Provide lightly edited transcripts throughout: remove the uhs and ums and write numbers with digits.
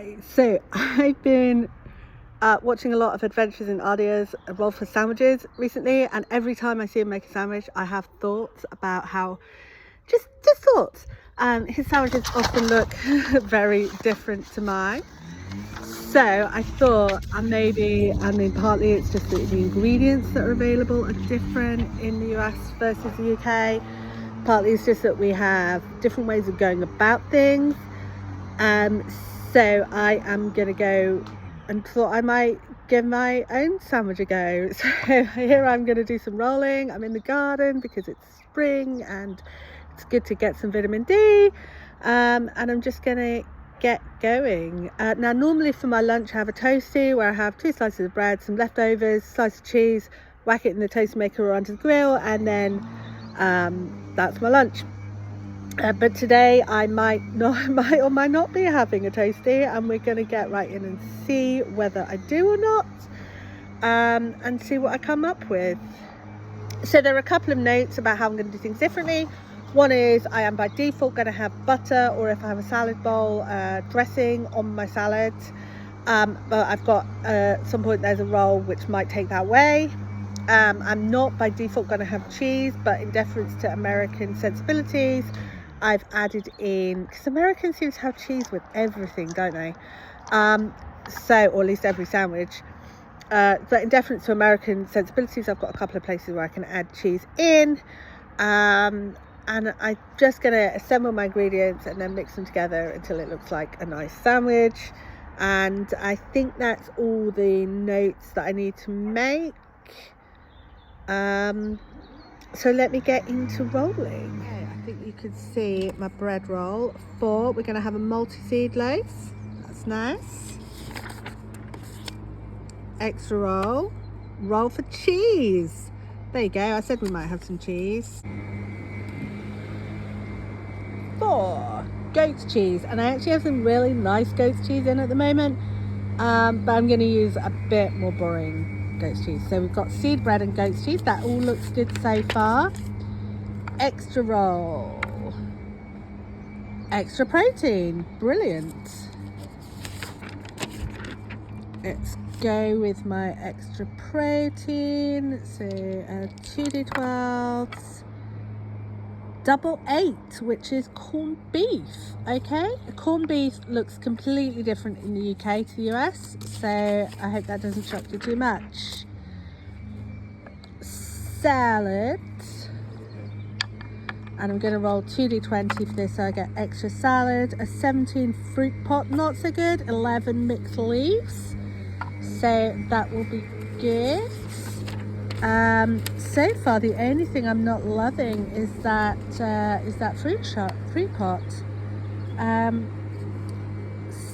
Okay, so I've been watching a lot of Adventures in Ardia's roll for sandwiches recently, and every time I see him make a sandwich, I have thoughts about how just thoughts. His sandwiches often look very different to mine. So I thought partly it's just that the ingredients that are available are different in the US versus the UK. Partly it's just that we have different ways of going about things. So I am gonna go and thought I might give my own sandwich a go. So here I'm gonna do some rolling. I'm in the garden because it's spring and it's good to get some vitamin D. And I'm just gonna get going. Now normally for my lunch I have a toasty where I have 2 slices of bread, some leftovers, slice of cheese, whack it in the toast maker or onto the grill, and then that's my lunch. But today I might or might not be having a toasty, and we're going to get right in and see whether I do or not, and see what I come up with. So there are a couple of notes about how I'm going to do things differently. One is I am by default going to have butter, or if I have a salad bowl, dressing on my salad. But I've got at some point there's a roll which might take that way. I'm not by default going to have cheese, but in deference to American sensibilities, I've added in, because Americans seem to have cheese with everything, don't they? Or at least every sandwich. But in deference to American sensibilities, I've got a couple of places where I can add cheese in. And I'm just going to assemble my ingredients and then mix them together until it looks like a nice sandwich. And I think that's all the notes that I need to make. So let me get into rolling. Okay, I think you can see my bread roll. We're going to have a multi-seed loaf. That's nice. Extra roll for cheese. There you go, I said we might have some cheese. 4, goat's cheese, and I actually have some really nice goat's cheese in at the moment, but I'm going to use a bit more boring goat's cheese. So we've got seed bread and goat's cheese. That all looks good so far. Extra roll, extra protein, brilliant. Let's go with my extra protein. So 2d12s, double 8, which is corned beef. Okay, corned beef looks completely different in the UK to the US, so I hope that doesn't shock you too much. Salad, and I'm going to roll 2d20 for this, so I get extra salad. A 17 fruit pot, not so good. 11 mixed leaves, so that will be good. So far the only thing I'm not loving is that fruit pot.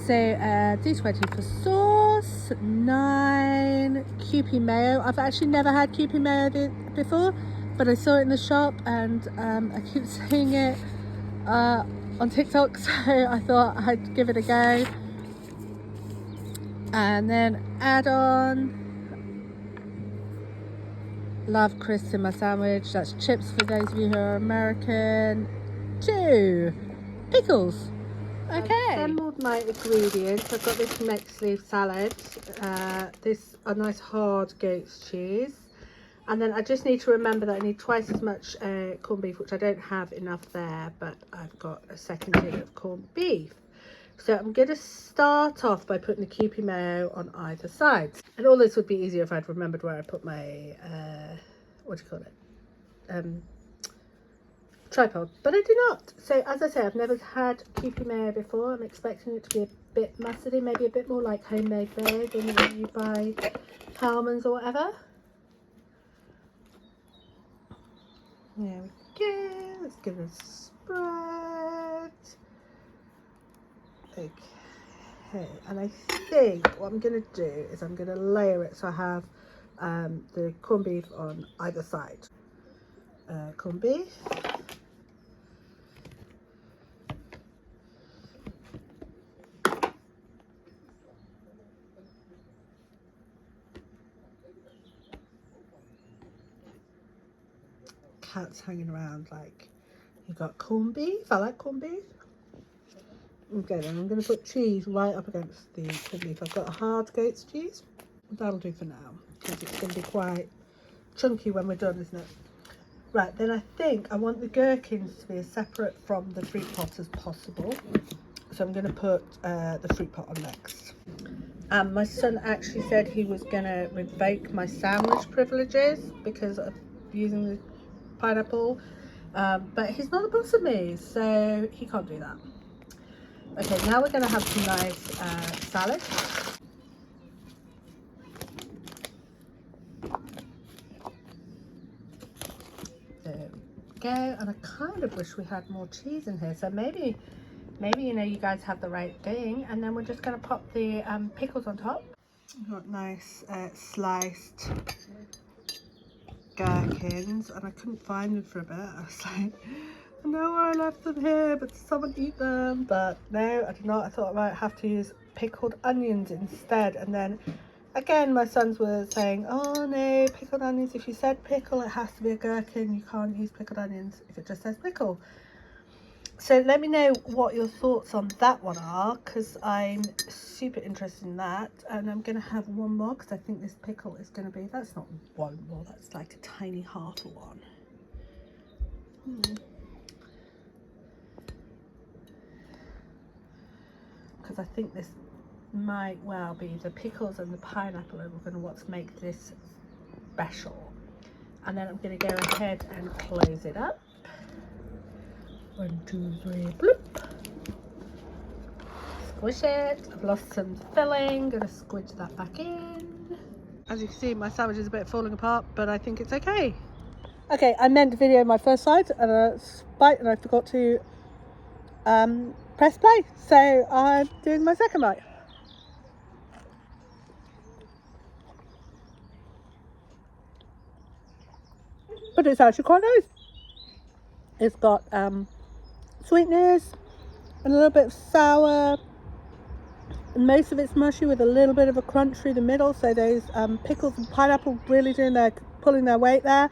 D20 for sauce, 9 Kewpie mayo. I've actually never had Kewpie mayo before, but I saw it in the shop, and I keep seeing it on TikTok, so I thought I'd give it a go. And then add on, love crisps in my sandwich, that's chips for those of you who are American. 2 pickles. Okay. I've assembled my ingredients. I've got this mixed leaf salad, this a nice hard goat's cheese, and then I just need to remember that I need twice as much corned beef, which I don't have enough there, but I've got a second tin of corned beef. So I'm going to start off by putting the Kewpie mayo on either side, and all this would be easier if I'd remembered where I put my tripod, but I do not. So as I say, I've never had Kewpie mayo before. I'm expecting it to be a bit mustardy, maybe a bit more like homemade mayo than you buy Hellmann's or whatever. There we go. Let's give it a spread. Okay, and I think what I'm going to do is I'm going to layer it so I have the corned beef on either side. Corned beef. Cats hanging around, like, you've got corned beef. I like corned beef. Okay, then I'm going to put cheese right up against the fig leaf. I've got a hard goat's cheese. That'll do for now, because it's going to be quite chunky when we're done, isn't it? Right, then I think I want the gherkins to be as separate from the fruit pot as possible. So I'm going to put the fruit pot on next. My son actually said he was going to revoke my sandwich privileges because of using the pineapple. But he's not the boss of me, so he can't do that. Okay, now we're going to have some nice salad. There we go. And I kind of wish we had more cheese in here. So maybe you know, you guys have the right thing. And then we're just going to pop the pickles on top. We've got nice sliced gherkins, and I couldn't find them for a bit. I was like, I know I left them here, but someone eat them. But no, I did not. I thought I might have to use pickled onions instead. And then again, my sons were saying, oh no, pickled onions, if you said pickle, it has to be a gherkin. You can't use pickled onions if it just says pickle. So let me know what your thoughts on that one are, because I'm super interested in that. And I'm going to have one more, because I think this pickle is going to be, that's not one more, that's like a tiny half a one. Because I think this might well be the pickles and the pineapple are going to what make this special. And then I'm going to go ahead and close it up. 1, 2, 3, bloop. Squish it. I've lost some filling. Gonna squish that back in. As you can see, my sandwich is a bit falling apart, but I think it's okay. Okay, I meant to video my first side and a bite, and I forgot to press play. So I'm doing my second bite. But it's actually quite nice. It's got sweetness, a little bit of sour, and most of it's mushy with a little bit of a crunch through the middle. So those pickles and pineapple really pulling their weight there.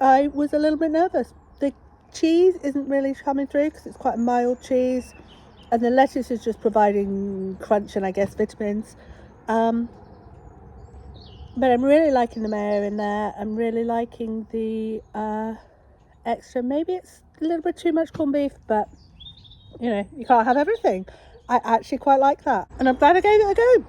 I was a little bit nervous. The cheese isn't really coming through because it's quite a mild cheese, and the lettuce is just providing crunch and I guess vitamins. But I'm really liking the mayo in there. I'm really liking the extra, maybe it's a little bit too much corned beef, but you know, you can't have everything. I actually quite like that, and I'm glad I gave it a go.